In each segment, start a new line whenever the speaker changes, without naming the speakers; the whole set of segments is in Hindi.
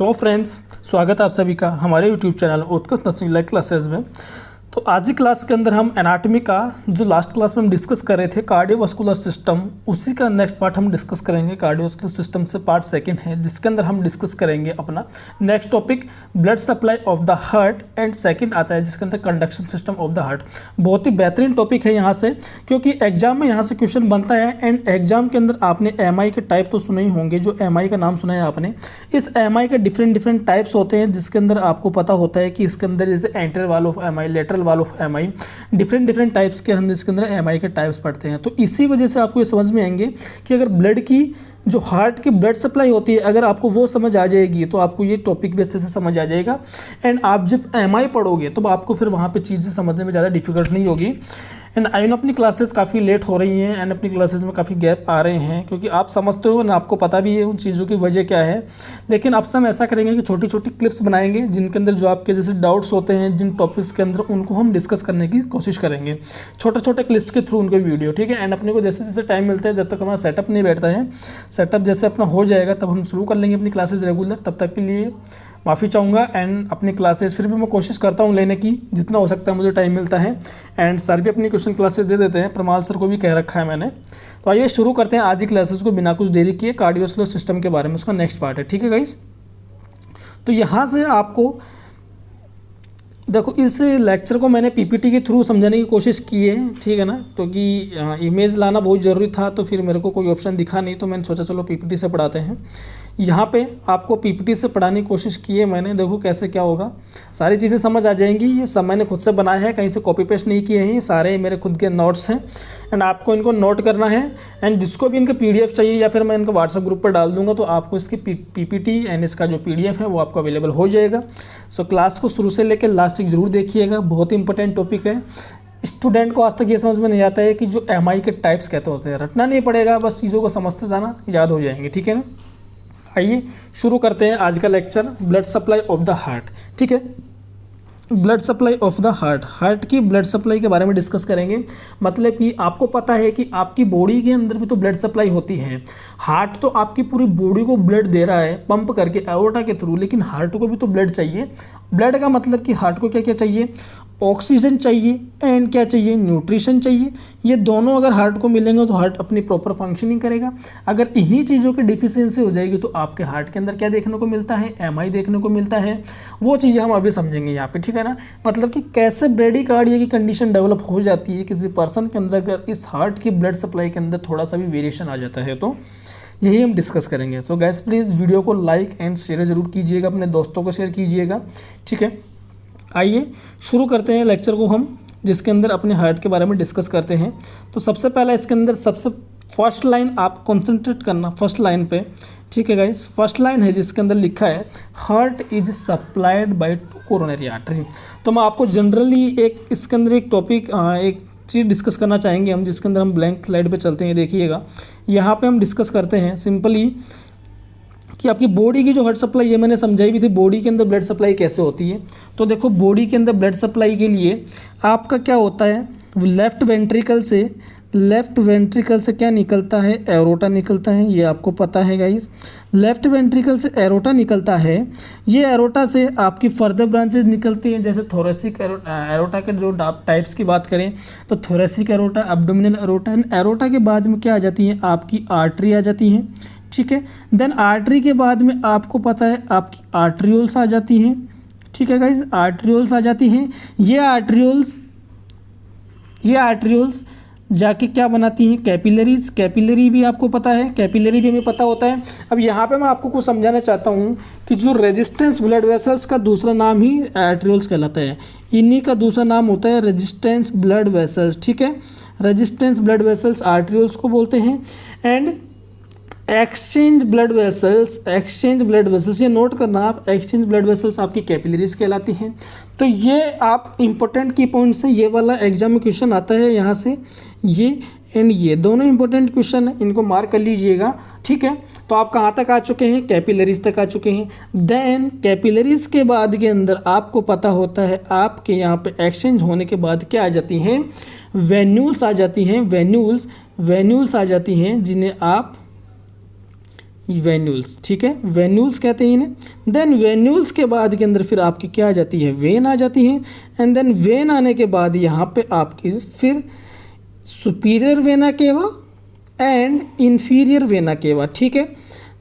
हेलो फ्रेंड्स, स्वागत है आप सभी का हमारे यूट्यूब चैनल उत्कर्ष नर्सिंग लाइव क्लासेस में। तो आज की क्लास के अंदर हम एनाटॉमी का जो लास्ट क्लास में हम डिस्कस कर रहे थे कार्डियोवास्कुलर सिस्टम, उसी का नेक्स्ट पार्ट हम डिस्कस करेंगे। कार्डियोवास्कुलर सिस्टम से पार्ट सेकंड है जिसके अंदर हम डिस्कस करेंगे अपना next topic blood supply of the heart and second आता है जिसके अंदर conduction system of the heart. बहुत ही बेहतरीन टॉपिक है यहाँ से, क्योंकि एग्जाम में यहाँ से क्वेश्चन बनता है। एंड एग्जाम के अंदर आपने एमआई के टाइप तो सुने ही होंगे, जो एमआई का नाम सुना है आपने। इस एमआई के डिफरेंट टाइप्स होते हैं जिसके अंदर आपको पता होता है कि इसके अंदर जैसे anterior wall of MI, lateral wall of MI, different types के हम इसके अंदर एमआई के टाइप्स पढ़ते हैं। तो इसी वजह से आपको ये समझ में आएंगे कि अगर ब्लड की जो हार्ट की ब्लड सप्लाई होती है, अगर आपको वो समझ आ जाएगी तो आपको ये टॉपिक भी अच्छे से समझ आ जाएगा। एंड आप जब एमआई पढ़ोगे तो आपको फिर वहाँ पे चीज़ें समझने में ज़्यादा डिफिकल्ट नहीं होगी। एंड आई नो अपनी क्लासेस काफ़ी लेट हो रही हैं एंड अपनी क्लासेस में काफ़ी गैप आ रहे हैं, क्योंकि आप समझते हो ना, आपको पता भी है उन चीज़ों की वजह क्या है। लेकिन अब से हम ऐसा करेंगे कि छोटी छोटी क्लिप्स बनाएंगे जिनके अंदर जो आपके जैसे डाउट्स होते हैं जिन टॉपिक्स के अंदर, उनको हम डिस्कस करने की कोशिश करेंगे छोटे छोटे क्लिप्स के थ्रू उनके वीडियो, ठीक है। एंड अपने को जैसे जैसे टाइम मिलता है, जब तक हमारा सेटअप नहीं बैठता है, सेटअप जैसे अपना हो जाएगा तब हम शुरू कर लेंगे अपनी क्लासेस रेगुलर। तब तक के लिए माफ़ी चाहूँगा। एंड अपनी क्लासेस फिर भी मैं कोशिश करता हूँ लेने की, जितना हो सकता है मुझे टाइम मिलता है। एंड सर भी अपनी क्वेश्चन क्लासेस दे देते हैं, प्रमाल सर को भी कह रखा है मैंने। तो आइए शुरू करते हैं आज की क्लासेस को बिना कुछ देरी किए। कार्डियोवास्कुलर सिस्टम के बारे में उसका नेक्स्ट पार्ट है, ठीक है गाइस। तो यहाँ से आपको देखो, इस लेक्चर को मैंने पीपीटी के थ्रू समझाने की कोशिश की है, ठीक है ना, क्योंकि इमेज लाना बहुत ज़रूरी था। तो फिर मेरे को कोई ऑप्शन दिखा नहीं, तो मैंने सोचा चलो पीपीटी से पढ़ाते हैं। यहाँ पे आपको पीपीटी से पढ़ाने की कोशिश की है मैंने। देखो कैसे क्या होगा, सारी चीज़ें समझ आ जाएंगी। ये सब मैंने खुद से बनाया है, कहीं से कॉपी पेस्ट नहीं किए हैं, सारे मेरे खुद के नोट्स हैं। एंड आपको इनको नोट करना है। एंड जिसको भी इनका पीडीएफ चाहिए या फिर मैं इनको व्हाट्सएप ग्रुप पर डाल दूंगा, तो आपको इसकी पीपीटी एंड इसका जो पीडीएफ है वो आपको अवेलेबल हो जाएगा। सो क्लास को शुरू से लेकर लास्ट तक जरूर देखिएगा, बहुत ही इंपॉर्टेंट टॉपिक है। स्टूडेंट को आज तक ये समझ में नहीं आता है कि जो एमआई के टाइप्स कहते होते हैं, रटना नहीं पड़ेगा, बस चीज़ों को समझते जाना, याद हो जाएंगे, ठीक है ना। आइए शुरू करते हैं आज का lecture, blood supply of the heart, ठीक है। Blood supply of the heart, heart की ब्लड सप्लाई के बारे में डिस्कस करेंगे। मतलब कि आपको पता है कि आपकी बॉडी के अंदर भी तो ब्लड सप्लाई होती है। हार्ट तो आपकी पूरी बॉडी को ब्लड दे रहा है पंप करके एओर्टा के थ्रू, लेकिन हार्ट को भी तो ब्लड चाहिए। ब्लड का मतलब कि हार्ट को क्या क्या चाहिए, ऑक्सीजन चाहिए एंड क्या चाहिए, न्यूट्रिशन चाहिए। ये दोनों अगर हार्ट को मिलेंगे तो हार्ट अपनी प्रॉपर फंक्शनिंग करेगा। अगर इन्हीं चीज़ों की डिफिशियंसी हो जाएगी तो आपके हार्ट के अंदर क्या देखने को मिलता है, एमआई देखने को मिलता है। वो चीज़ें हम अभी समझेंगे यहाँ पे, ठीक है ना। मतलब कि कैसे ब्रेडिकार्डिया की कंडीशन डेवलप हो जाती है किसी पर्सन के अंदर, अगर इस हार्ट की ब्लड सप्लाई के अंदर थोड़ा सा भी वेरिएशन आ जाता है, तो यही हम डिस्कस करेंगे। सो गैस प्लीज़ वीडियो को लाइक एंड शेयर ज़रूर कीजिएगा, अपने दोस्तों को शेयर कीजिएगा, ठीक है। आइए शुरू करते हैं लेक्चर को हम, जिसके अंदर अपने हार्ट के बारे में डिस्कस करते हैं। तो सबसे पहला इसके अंदर सबसे फर्स्ट लाइन आप कंसंट्रेट करना, फर्स्ट लाइन पे, ठीक है गाइस। फर्स्ट लाइन है जिसके अंदर लिखा है heart is supplied by two coronary artery. तो मैं आपको जनरली एक इसके अंदर एक टॉपिक, एक चीज़ डिस्कस करना चाहेंगे हम, जिसके अंदर हम ब्लैंक स्लाइड पे चलते हैं। देखिएगा यहाँ पे हम डिस्कस करते हैं सिंपली कि आपकी बॉडी की जो ब्लड सप्लाई, ये मैंने समझाई भी थी, बॉडी के अंदर ब्लड सप्लाई कैसे होती है। तो देखो बॉडी के अंदर ब्लड सप्लाई के लिए आपका क्या होता है, लेफ्ट वेंट्रिकल से क्या निकलता है, एरोटा निकलता है, ये आपको पता है गाइस। लेफ्ट वेंट्रिकल से एरोटा निकलता है। ये एरोटा से आपकी फर्दर ब्रांचेज निकलती हैं, जैसे थोरेसिक एरोटा के जो टाइप्स की बात करें तो thoracic aorta, abdominal aorta. And aorta के बाद में क्या आ जाती हैं, आपकी आर्टरी आ जाती हैं, ठीक है। देन आर्टरी के बाद में आपको पता है आपकी आर्ट्रियोल्स आ जाती हैं, ठीक है गाइज, आर्ट्रियोल्स आ जाती हैं। ये आर्ट्रियोल्स जाके क्या बनाती हैं, कैपिलरीज। कैपिलरी भी आपको पता है, कैपिलरी भी हमें पता होता है। अब यहाँ पे मैं आपको कुछ समझाना चाहता हूँ कि जो रेजिस्टेंस ब्लड वेसल्स का दूसरा नाम ही आर्ट्रियोल्स कहलाता है। इन्हीं का दूसरा नाम होता है रेजिस्टेंस ब्लड वेसल्स, ठीक है। रेजिस्टेंस ब्लड वेसल्स आर्ट्रियोल्स को बोलते हैं। एंड एक्सचेंज ब्लड वेसल्स, ये नोट करना आप, एक्सचेंज ब्लड वेसल्स आपकी कैपिलरीज कहलाती हैं। तो ये आप इंपॉर्टेंट की पॉइंट्स हैं, ये वाला एग्जाम में क्वेश्चन आता है यहाँ से, ये एंड ये दोनों इंपॉर्टेंट क्वेश्चन है, इनको मार्क कर लीजिएगा, ठीक है। तो आप कहाँ तक आ चुके हैं, कैपिलरीज तक आ चुके हैं। देन कैपिलरीज के बाद के अंदर आपको पता होता है आपके यहाँ पे एक्सचेंज होने के बाद क्या आ जाती हैं, वेन्यूल्स आ जाती हैं, वेन्यूल्स आ जाती हैं, जिन्हें आप वेन्यूल्स, ठीक है, वेन्यूल्स कहते हैं इन्हें। देन वेन्यूल्स के बाद के अंदर फिर आपकी क्या आ जाती है, वेन आ जाती है। एंड देन वेन आने के बाद यहाँ पे आपकी फिर superior vena cava and inferior vena cava, ठीक है।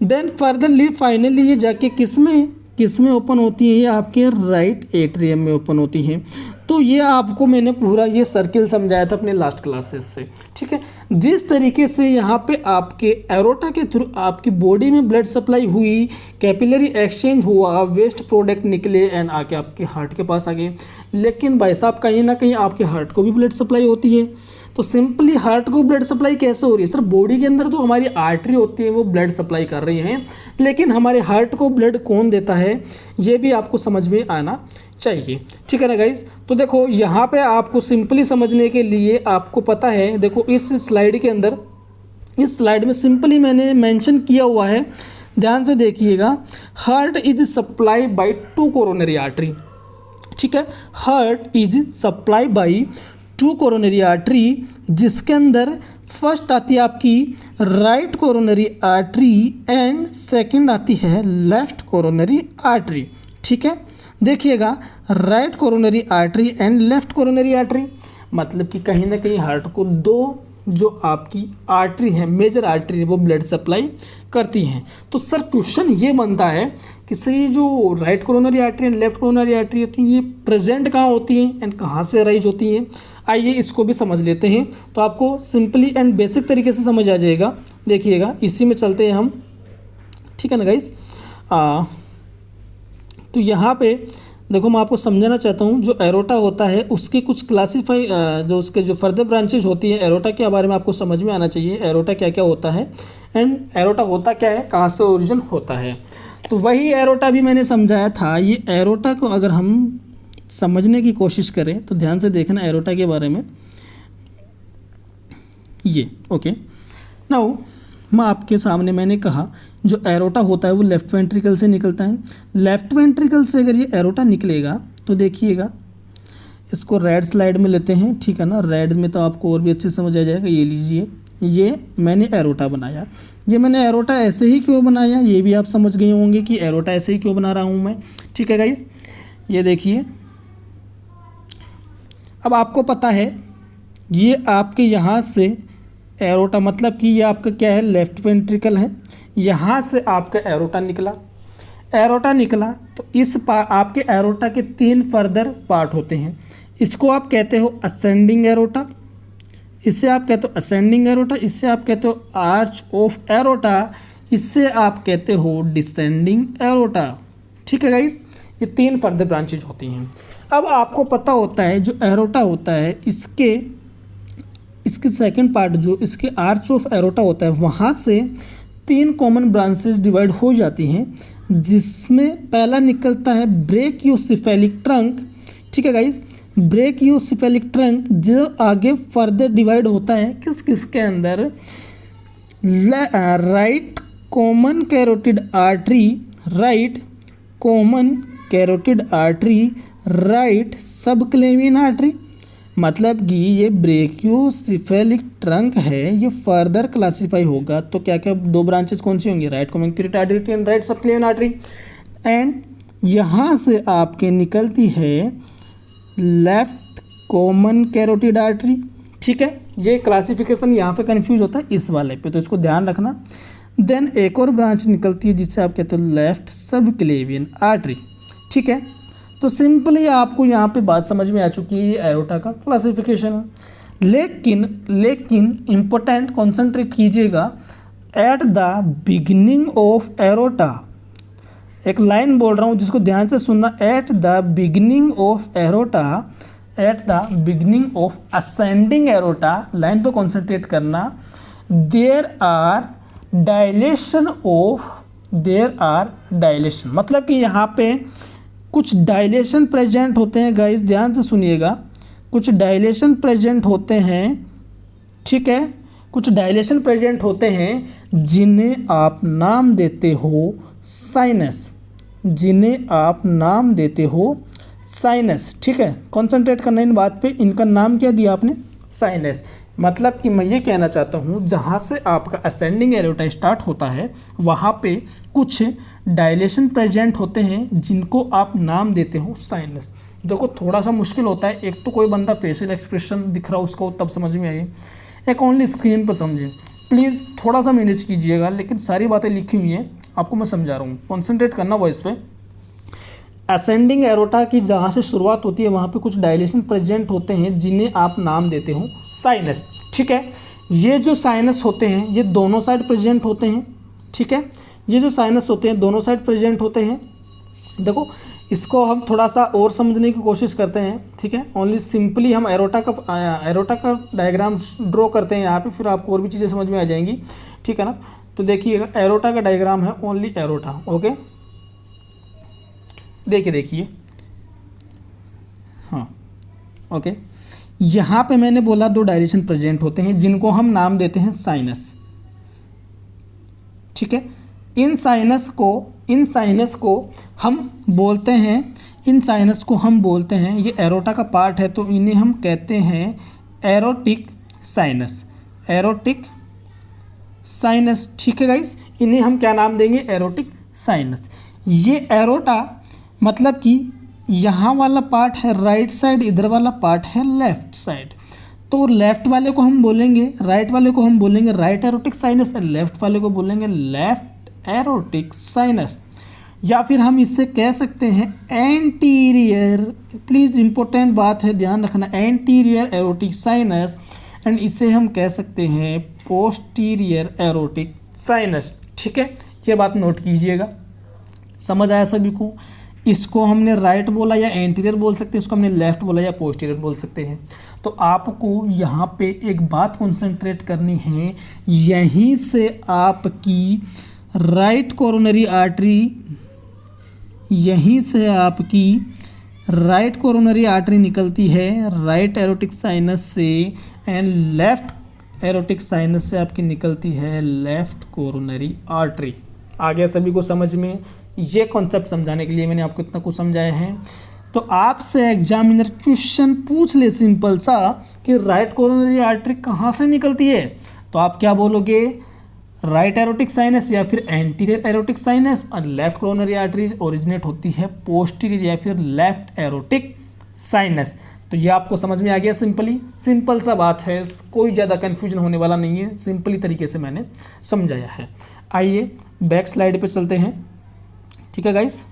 देन फर्दरली फाइनली ये जाके किस में ओपन होती है, ये आपके राइट एट्रियम में ओपन होती हैं। तो ये आपको मैंने पूरा ये सर्किल समझाया था अपने लास्ट क्लासेस से, ठीक है। जिस तरीके से यहाँ पे आपके एरोटा के थ्रू आपकी बॉडी में ब्लड सप्लाई हुई, कैपिलरी एक्सचेंज हुआ, वेस्ट प्रोडक्ट निकले एंड आके आपके हार्ट के पास आ गए। लेकिन भाई साहब कहीं ना कहीं आपके हार्ट को भी ब्लड सप्लाई होती है। तो सिंपली हार्ट को ब्लड सप्लाई कैसे हो रही है? सर बॉडी के अंदर तो हमारी आर्टरी होती है, वो ब्लड सप्लाई कर रही हैं, लेकिन हमारे हार्ट को ब्लड कौन देता है, ये भी आपको समझ में आना चाहिए, ठीक है ना गाइज। तो देखो यहाँ पे आपको सिंपली समझने के लिए आपको पता है, देखो इस स्लाइड के अंदर, इस स्लाइड में सिंपली मैंने मेंशन किया हुआ है, ध्यान से देखिएगा। Heart is supply bye 2 coronary artery, ठीक है। Heart is supply bye 2 coronary artery, जिसके अंदर फर्स्ट आती है आपकी right coronary artery and second आती है लेफ्ट कोरोनरी आर्टरी, ठीक है। देखिएगा right coronary artery and left coronary artery, मतलब कि कहीं ना कहीं हार्ट को 2 जो आपकी आर्टरी है, मेजर आर्टरी, वो ब्लड सप्लाई करती हैं। तो सर क्वेश्चन ये बनता है कि सर ये जो right coronary artery and left coronary artery होती हैं, ये प्रेजेंट कहाँ होती हैं एंड कहाँ से अराइज होती हैं? आइए इसको भी समझ लेते हैं, तो आपको सिंपली एंड बेसिक तरीके से समझ आ जाएगा। देखिएगा इसी में चलते हैं हम, ठीक है ना गाइस। तो यहाँ पे देखो मैं आपको समझाना चाहता हूँ, जो एरोटा होता है उसके कुछ क्लासीफाई, जो उसके जो फर्दर ब्रांचेज होती है एरोटा के बारे में आपको समझ में आना चाहिए। एरोटा क्या क्या होता है एंड एरोटा होता क्या है, कहाँ से ओरिजिन होता है। तो वही एरोटा भी मैंने समझाया था। ये एरोटा को अगर हम समझने की कोशिश करें तो ध्यान से देखना एरोटा के बारे में। ये ओके नाउ मैं आपके सामने मैंने कहा जो एरोटा होता है वो लेफ्ट वेंट्रिकल से निकलता है। लेफ्ट वेंट्रिकल से अगर ये एरोटा निकलेगा तो देखिएगा, इसको रेड स्लाइड में लेते हैं, ठीक है ना। रेड में तो आपको और भी अच्छे समझ आ जाएगा। ये लीजिए, ये मैंने एरोटा बनाया। ये मैंने एरोटा ऐसे ही क्यों बनाया, ये भी आप समझ गए होंगे कि एरोटा ऐसे ही क्यों बना रहा हूँ मैं, ठीक है गाइस। ये देखिए, अब आपको पता है ये आपके यहाँ से एरोटा, मतलब कि ये आपका क्या है, लेफ्ट वेंट्रिकल है। यहाँ से आपका एरोटा निकला, एरोटा निकला तो इस आपके एरोटा के 3 फर्दर पार्ट होते हैं। इसको आप कहते हो असेंडिंग एरोटा, इससे आप कहते हो असेंडिंग एरोटा, इससे आप कहते हो आर्च ऑफ एरोटा, इससे आप कहते हो डिसेंडिंग एरोटा, ठीक है गाइस। ये 3 फर्दर ब्रांचेज होती हैं। अब आपको पता होता है जो एरोटा होता है इसके सेकंड पार्ट, जो इसके आर्च ऑफ एरोटा होता है, वहाँ से 3 कॉमन ब्रांचेस डिवाइड हो जाती हैं, जिसमें पहला निकलता है ब्रेकियोसेफेलिक ट्रंक, ठीक है गाइस। ब्रेकियोसेफेलिक ट्रंक जो आगे फर्दर डिवाइड होता है किसके अंदर, right common carotid artery, right common carotid artery, right subclavian artery. मतलब कि ये ब्रेकियोसेफेलिक ट्रंक है, ये फर्दर क्लासीफाई होगा तो क्या क्या 2 ब्रांचेस कौन सी होंगी, right common carotid artery and right subclavian artery. And यहाँ से आपके निकलती है लेफ्ट कॉमन कैरोटिड आर्टरी, ठीक है। ये क्लासिफिकेशन यहाँ पे कंफ्यूज होता है इस वाले पे, तो इसको ध्यान रखना। देन एक और ब्रांच निकलती है जिससे आप कहते हो लेफ्ट सबक्लेवियन आर्टरी, ठीक है। तो सिंपली आपको यहाँ पे बात समझ में आ चुकी है, ये एरोटा का क्लासिफिकेशन है। लेकिन इम्पोर्टेंट कॉन्सेंट्रेट कीजिएगा, at the beginning of aorta, एक लाइन बोल रहा हूँ जिसको ध्यान से सुनना, at the beginning of aorta, at the beginning of ascending aorta, line पर कॉन्सेंट्रेट करना। देयर आर डायलेशन, मतलब कि यहाँ पे कुछ डायलेशन प्रेजेंट होते हैं गाइस, ध्यान से सुनिएगा। कुछ डायलेशन प्रेजेंट होते हैं, ठीक है। कुछ डायलेशन प्रेजेंट होते हैं जिन्हें आप नाम देते हो साइनस, जिन्हें आप नाम देते हो साइनस, ठीक है। कॉन्सेंट्रेट करना इन बात पे, इनका नाम क्या दिया आपने, साइनस। मतलब कि मैं ये कहना चाहता हूँ जहाँ से आपका असेंडिंग एरोटा स्टार्ट होता है वहाँ पे कुछ डायलेशन प्रेजेंट होते हैं जिनको आप नाम देते हो साइनस। देखो थोड़ा सा मुश्किल होता है, एक तो कोई बंदा फेशियल एक्सप्रेशन दिख रहा हो उसको तब समझ में आए, एक ओनली स्क्रीन पर समझें। प्लीज़ थोड़ा सा मैनेज कीजिएगा, लेकिन सारी बातें लिखी हुई हैं आपको मैं समझा रहा हूँ, कॉन्सेंट्रेट करना वॉइस पे। असेंडिंग एरोटा की जहाँ से शुरुआत होती है वहाँ पे कुछ डायलेशन प्रेजेंट होते हैं जिन्हें आप नाम देते हो साइनस। ठीक है, ये जो साइनस होते हैं ये दोनों साइड प्रेजेंट होते हैं। ठीक है, ये जो साइनस होते हैं दोनों साइड प्रेजेंट होते हैं। देखो इसको हम थोड़ा सा और समझने की कोशिश करते हैं। ठीक है, ओनली सिंपली हम एरोटा का डायग्राम ड्रॉ करते हैं यहाँ पे, फिर आपको और भी चीज़ें समझ में आ जाएंगी। ठीक है ना, तो देखिएगा एरोटा का डायग्राम है, ओनली एरोटा। ओके, देखिए हाँ ओके, यहाँ पे मैंने बोला दो डायलेशन प्रेजेंट होते हैं जिनको हम नाम देते हैं साइनस। ठीक है, इन साइनस को हम बोलते हैं, ये एरोटा का पार्ट है तो इन्हें हम कहते हैं एरोटिक साइनस। ठीक है गाइस, इन्हें हम क्या नाम देंगे, एरोटिक साइनस। ये एरोटा मतलब कि यहाँ वाला पार्ट है राइट साइड, इधर वाला पार्ट है लेफ्ट साइड। तो लेफ्ट वाले को हम बोलेंगे, राइट वाले को हम बोलेंगे राइट एरोटिक साइनस, और लेफ्ट वाले को बोलेंगे लेफ्ट एरोटिक साइनस। या फिर हम इससे कह सकते हैं एंटीरियर, प्लीज़ इंपॉर्टेंट बात है ध्यान रखना, एंटीरियर एरोटिक साइनस, एंड इसे हम कह सकते हैं पोस्टीरियर एरोटिक साइनस। ठीक है, ये बात नोट कीजिएगा, समझ आया सभी को। इसको हमने राइट बोला या एंटीरियर बोल सकते हैं, इसको हमने लेफ्ट बोला या पोस्टीरियर बोल सकते हैं। तो आपको यहाँ पे एक बात कंसंट्रेट करनी है, यहीं से आपकी राइट कोरोनरी आर्टरी निकलती है राइट एरोटिक साइनस से, एंड लेफ्ट एरोटिक साइनस से आपकी निकलती है लेफ्ट कोरोनरी आर्टरी। आ गया सभी को समझ में? ये कॉन्सेप्ट समझाने के लिए मैंने आपको इतना कुछ समझाया है। तो आपसे एग्जामिनर क्वेश्चन पूछ ले सिंपल सा कि राइट कोरोनरी आर्टरी कहाँ से निकलती है, तो आप क्या बोलोगे, राइट एरोटिक साइनस या फिर एंटीरियर एरोटिक साइनस, और लेफ्ट कोरोनरी आर्टरी ओरिजिनेट होती है पोस्टीरियर या फिर लेफ्ट एरोटिक साइनस। तो ये आपको समझ में आ गया, सिंपल सा बात है, कोई ज़्यादा कन्फ्यूजन होने वाला नहीं है, सिंपली तरीके से मैंने समझाया है। आइए बैक स्लाइड पे चलते हैं। ठीक है गाइस,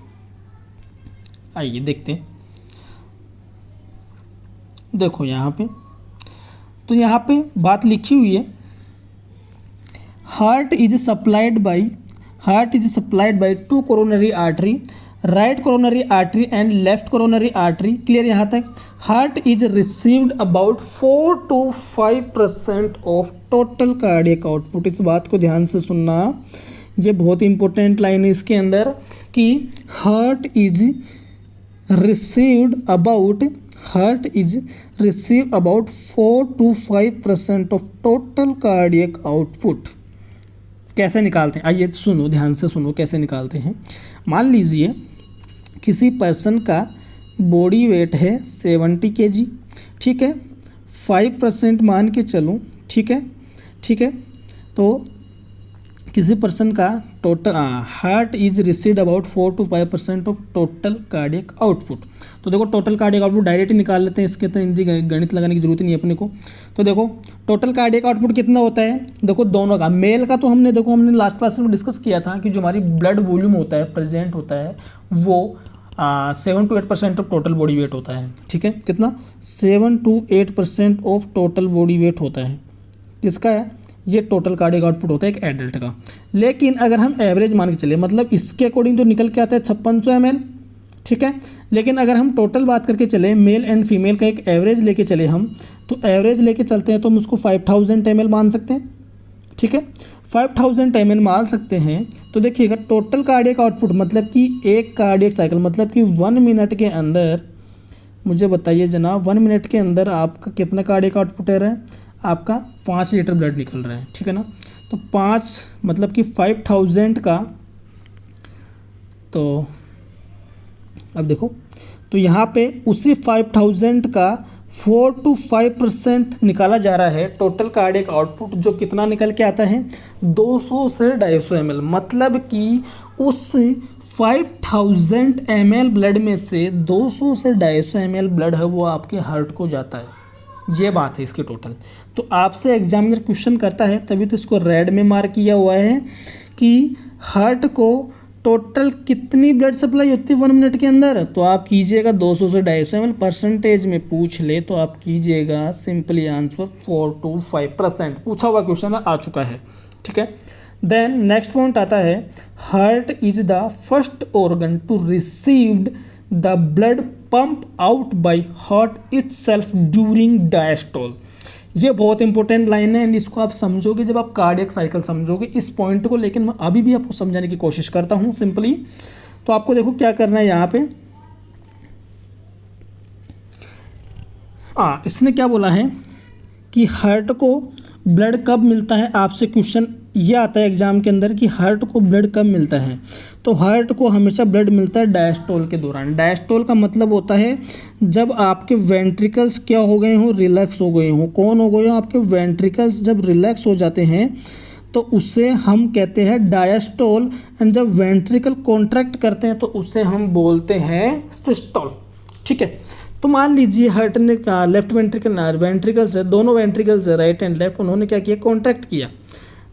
आइए देखते हैं। देखो यहाँ पे, तो यहाँ पे बात लिखी हुई है, heart is supplied by two coronary artery, right coronary artery and left coronary artery. Clear यहाँ तक? Heart is received about 4 to 5% of total cardiac output. इस बात को ध्यान से सुनना, ये बहुत इंपॉर्टेंट लाइन है इसके अंदर कि heart is received about 4 to 5% of total cardiac output. कैसे निकालते हैं, आइए सुनो, ध्यान से सुनो कैसे निकालते हैं। मान लीजिए किसी पर्सन का बॉडी वेट है 70 kg। ठीक है, 5% मान के चलो। ठीक है, तो किसी पर्सन का total heart is received about 4 to 5% of total cardiac output. तो देखो टोटल कार्डियक आउटपुट डायरेक्ट ही निकाल लेते हैं, इसके तो हिंदी गणित लगाने की जरूरत नहीं है अपने को। तो देखो टोटल कार्डियक आउटपुट कितना होता है, देखो दोनों का, मेल का तो हमने लास्ट क्लास में डिस्कस किया था कि जो हमारी ब्लड वॉल्यूम होता है प्रेजेंट होता है वो 7 to 8% of total body weight होता है। ठीक है, कितना, 7 to 8% of total body weight होता है। किसका है, ये टोटल कार्डियक आउटपुट होता है एक एडल्ट का। लेकिन अगर हम एवरेज मान के चले, मतलब इसके अकॉर्डिंग तो निकल के आता है 5600 ml। ठीक है, लेकिन अगर हम टोटल बात करके चले, मेल एंड फीमेल का एक एवरेज लेके चले हम, तो एवरेज लेके चलते हैं तो हम उसको 5000 ml मान सकते हैं। ठीक है, 5000 ml मान सकते हैं। तो देखिएगा टोटल कार्डियक आउटपुट मतलब कि एक कार्डियक साइकिल, मतलब कि 1 मिनट के अंदर, मुझे बताइए जनाब, 1 मिनट के अंदर आपका कितना कार्डियक आउटपुट है, आपका 5 लीटर ब्लड निकल रहा है। ठीक है ना, तो 5 मतलब कि 5000 का, तो अब देखो, तो यहाँ पे उसी 5000 का 4 to 5% निकाला जा रहा है टोटल कार्डियक आउटपुट, जो कितना निकल के आता है 200 से 250 ml। मतलब कि उस 5000 ml ब्लड में से 200 से 250 ml ब्लड है वो आपके हार्ट को जाता है। ये बात है इसकी टोटल। तो आपसे एग्जामिनर क्वेश्चन करता है, तभी तो इसको रेड में मार्क किया हुआ है कि हार्ट को टोटल कितनी ब्लड सप्लाई होती है 1 मिनट के अंदर। तो आप कीजिएगा 200 से 250 ml। परसेंटेज में पूछ ले तो आप कीजिएगा सिंपली आंसर 4 to 5%। पूछा हुआ क्वेश्चन आ चुका है, ठीक है। देन नेक्स्ट पॉइंट आता है, heart is the first organ to received the blood pump out by heart itself during diastole. ये बहुत इंपॉर्टेंट लाइन है एंड इसको आप समझोगे जब आप कार्डियक साइकिल समझोगे इस पॉइंट को, लेकिन मैं अभी भी आपको समझाने की कोशिश करता हूँ सिंपली। तो आपको देखो क्या करना है यहाँ पे। इसने क्या बोला है कि हार्ट को ब्लड कब मिलता है। आपसे क्वेश्चन ये आता है एग्जाम के अंदर कि हार्ट को ब्लड कब मिलता है। तो हार्ट को हमेशा ब्लड मिलता है डायस्टोल के दौरान। डायस्टोल का मतलब होता है जब आपके वेंट्रिकल्स क्या हो गए हों, रिलैक्स हो गए हों। कौन हो गए हों, आपके वेंट्रिकल्स जब रिलैक्स हो जाते हैं तो उससे हम कहते हैं डायस्टोल। एंड जब वेंट्रिकल कॉन्ट्रैक्ट करते हैं तो उससे हम बोलते हैं सिस्टोल, ठीक है। तो मान लीजिए हार्ट ने लेफ्ट वेंट्रिकल्स है, दोनों वेंट्रिकल्स है राइट एंड लेफ्ट, उन्होंने क्या किया, कॉन्ट्रैक्ट किया।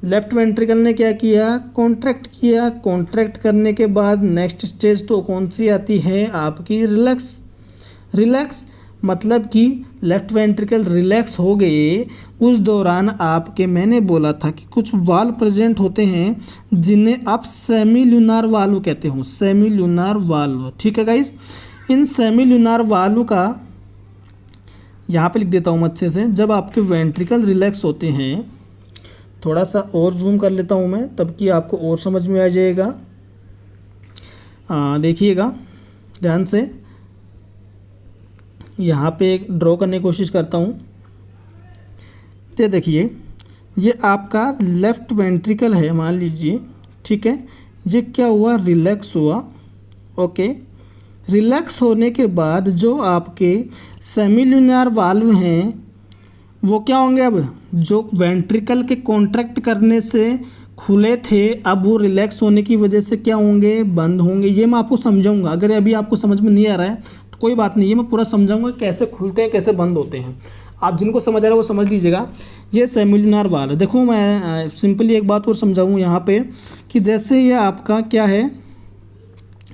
लेफ्ट वेंट्रिकल ने क्या किया, कॉन्ट्रैक्ट किया। कॉन्ट्रैक्ट करने के बाद नेक्स्ट स्टेज तो कौन सी आती है आपकी, रिलैक्स। मतलब कि लेफ्ट वेंट्रिकल रिलैक्स हो गए, उस दौरान आपके मैंने बोला था कि कुछ वाल्व प्रेजेंट होते हैं जिन्हें आप सेमील्यूनार वाल्व कहते हो, सेमील्यूनार वाल्व, ठीक है गाइस। इन सेमील्यूनार वाल्व का यहाँ पे लिख देता हूँ अच्छे से। जब आपके वेंट्रिकल रिलैक्स होते हैं, थोड़ा सा और जूम कर लेता हूँ मैं तब कि आपको और समझ में आ जाएगा। देखिएगा ध्यान से, यहाँ पे एक ड्रॉ करने की कोशिश करता हूँ। तो देखिए ये आपका लेफ्ट वेंट्रिकल है मान लीजिए, ठीक है। ये क्या हुआ, रिलैक्स हुआ, ओके। रिलैक्स होने के बाद जो आपके सेमील्यूनार वाल्व हैं वो क्या होंगे, अब जो वेंट्रिकल के कॉन्ट्रैक्ट करने से खुले थे अब वो रिलैक्स होने की वजह से क्या होंगे, बंद होंगे। ये मैं आपको समझाऊंगा। अगर अभी आपको समझ में नहीं आ रहा है तो कोई बात नहीं, ये मैं पूरा समझाऊंगा कैसे खुलते हैं कैसे बंद होते हैं। आप जिनको समझ आ रहा है वो समझ लीजिएगा। ये सेमील्यूनार वाल्व, देखो मैं सिंपली एक बात और समझाऊँ यहाँ पे कि जैसे ये आपका क्या है,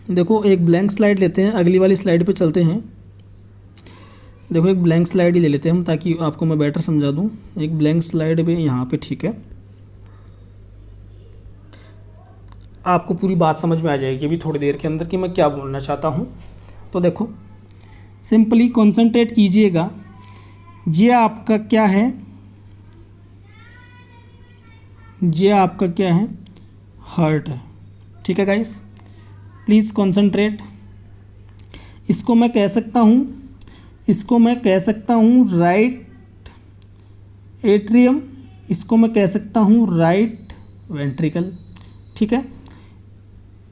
देखो एक ब्लैंक स्लाइड लेते हैं, अगली वाली स्लाइड पे चलते हैं। देखो एक ब्लैंक स्लाइड ही ले लेते हैं हम ताकि आपको मैं बेटर समझा दूँ। एक ब्लैंक स्लाइड पे यहाँ पे, ठीक है, आपको पूरी बात समझ में आ जाएगी अभी थोड़ी देर के अंदर कि मैं क्या बोलना चाहता हूँ। तो देखो सिंपली कंसंट्रेट कीजिएगा। ये आपका क्या है, ये आपका क्या है, हार्ट है, ठीक है गाइस। Please concentrate. इसको मैं कह सकता हूँ राइट एट्रियम, इसको मैं कह सकता हूँ राइट वेंट्रिकल, ठीक है।